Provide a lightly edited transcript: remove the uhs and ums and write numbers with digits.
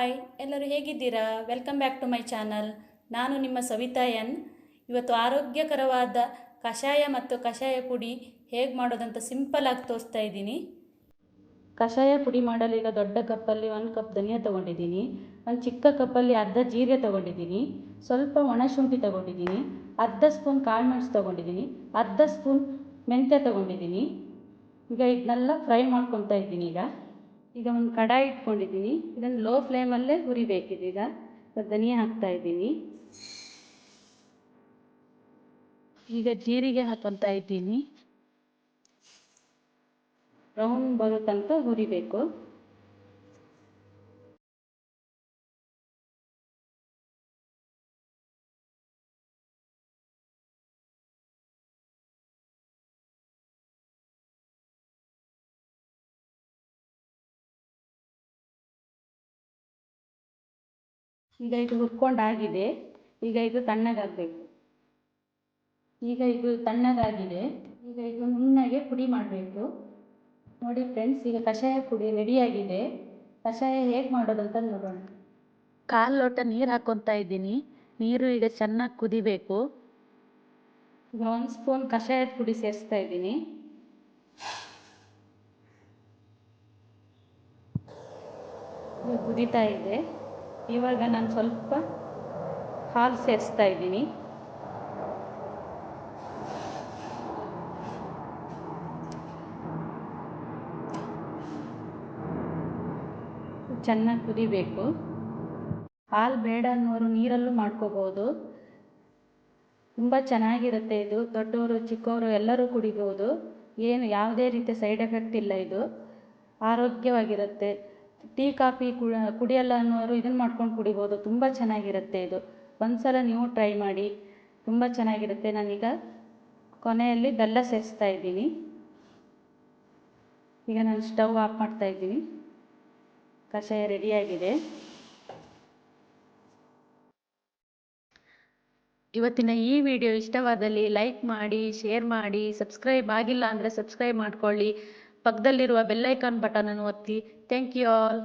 Hi, ಎಲ್ಲರೂ ಹೇಗಿದ್ದೀರಾ? Welcome back to my channel. ನಾನು ನಿಮ್ಮ ಸವಿತಾ ಎನ್. ಇವತ್ತು ಆರೋಗ್ಯಕರವಾದ ಕಷಾಯ ಮತ್ತು ಕಷಾಯ ಪುಡಿ ಹೇಗೆ ಮಾಡೋದಂತ ಸಿಂಪಲ್ ಆಗಿ ತೋರಿಸ್ತಾ ಇದ್ದೀನಿ. ಕಷಾಯ ಪುಡಿ ಮಾಡಲು ಈಗ ದೊಡ್ಡ ಕಪ್ಪಲ್ಲಿ 1 ಕಪ್ ಧನಿಯಾ ತೊಗೊಂಡಿದ್ದೀನಿ, ಒಂದು ಚಿಕ್ಕ ಕಪ್ಪಲ್ಲಿ ಅರ್ಧ ಜೀರಿಗೆ ತೊಗೊಂಡಿದ್ದೀನಿ, ಸ್ವಲ್ಪ ಒಣಶುಂಠಿ ತೊಗೊಂಡಿದ್ದೀನಿ, ಅರ್ಧ ಸ್ಪೂನ್ ಕಾಳುಮೆಣಸು ತೊಗೊಂಡಿದ್ದೀನಿ, ಅರ್ಧ ಸ್ಪೂನ್ ಮೆಂತ್ಯ ತೊಗೊಂಡಿದ್ದೀನಿ. ಈಗ ಇದನ್ನೆಲ್ಲ ಫ್ರೈ ಮಾಡ್ಕೊತಾ ಇದ್ದೀನಿ. ಈಗ ಒಂದು ಕಡಾಯಿ ಇಟ್ಕೊಂಡಿದ್ದೀನಿ, ಇದನ್ನು ಲೋ ಫ್ಲೇಮಲ್ಲೇ ಹುರಿಬೇಕಿದೆ. ಈಗ ಧನಿಯಾ ಹಾಕ್ತಾ ಇದ್ದೀನಿ. ಈಗ ಜೀರಿಗೆ ಹಾಕ್ಕೊತಾ ಇದ್ದೀನಿ. ಬ್ರೌನ್ ಬರೋ ತನಕ ಹುರಿಬೇಕು. ಈಗ ಇದು ಹುರ್ಕೊಂಡಾಗಿದೆ. ಈಗ ಇದು ತಣ್ಣಗಾಗಬೇಕು. ಈಗ ಇದು ತಣ್ಣಗಾಗಿದೆ. ಈಗ ಇದು ನುಣ್ಣಗೆ ಪುಡಿ ಮಾಡಬೇಕು. ನೋಡಿ ಫ್ರೆಂಡ್ಸ್, ಈಗ ಕಷಾಯ ಪುಡಿ ರೆಡಿಯಾಗಿದೆ. ಕಷಾಯ ಹೇಗೆ ಮಾಡೋದಂತ ನೋಡೋಣ. 1/4 ಲೋಟ ನೀರು ಹಾಕ್ಕೊತಾ ಇದ್ದೀನಿ. ನೀರು ಈಗ ಚೆನ್ನಾಗಿ ಕುದಿಬೇಕು. ಈಗ 1 ಸ್ಪೂನ್ ಕಷಾಯದ ಪುಡಿ ಸೇರಿಸ್ತಾ ಇದ್ದೀನಿ. ಇದು ಕುದೀತಾ ಇದೆ. ಇವಾಗ ನಾನು ಸ್ವಲ್ಪ ಹಾಲು ಸೇರಿಸ್ತಾ ಇದ್ದೀನಿ. ಚೆನ್ನಾಗಿ ಕುದಿಬೇಕು. ಹಾಲು ಬೇಡ ಅನ್ನೋರು ನೀರಲ್ಲೂ ಮಾಡ್ಕೋಬೋದು. ತುಂಬ ಚೆನ್ನಾಗಿರುತ್ತೆ ಇದು. ದೊಡ್ಡವರು ಚಿಕ್ಕವರು ಎಲ್ಲರೂ ಕುಡಿಬೋದು. ಯಾವುದೇ ರೀತಿಯ ಸೈಡ್ ಎಫೆಕ್ಟ್ ಇಲ್ಲ. ಇದು ಆರೋಗ್ಯವಾಗಿರುತ್ತೆ. ಟೀ ಕಾಫಿ ಕುಡಿಯಲ್ಲ ಅನ್ನೋರು ಇದನ್ನು ಮಾಡ್ಕೊಂಡು ಕುಡಿಬೋದು. ತುಂಬ ಚೆನ್ನಾಗಿರುತ್ತೆ ಇದು. ಒಂದ್ಸಲ ನೀವು ಟ್ರೈ ಮಾಡಿ, ತುಂಬ ಚೆನ್ನಾಗಿರುತ್ತೆ. ನಾನೀಗ ಕೊನೆಯಲ್ಲಿ ಬೆಲ್ಲ ಸೇರಿಸ್ತಾ ಇದ್ದೀನಿ. ಈಗ ನಾನು ಸ್ಟವ್ ಆಫ್ ಮಾಡ್ತಾ ಇದ್ದೀನಿ. ಕಷಾಯ ರೆಡಿಯಾಗಿದೆ. ಇವತ್ತಿನ ಈ ವಿಡಿಯೋ ಇಷ್ಟವಾದಲ್ಲಿ ಲೈಕ್ ಮಾಡಿ, ಶೇರ್ ಮಾಡಿ, ಸಬ್ಸ್ಕ್ರೈಬ್ ಆಗಿಲ್ಲ ಅಂದರೆ ಸಬ್ಸ್ಕ್ರೈಬ್ ಮಾಡ್ಕೊಳ್ಳಿ. ಪಕ್ಕದಲ್ಲಿರುವ ಬೆಲ್ ಐಕಾನ್ ಬಟನನ್ನು ಒತ್ತಿ. Thank you all.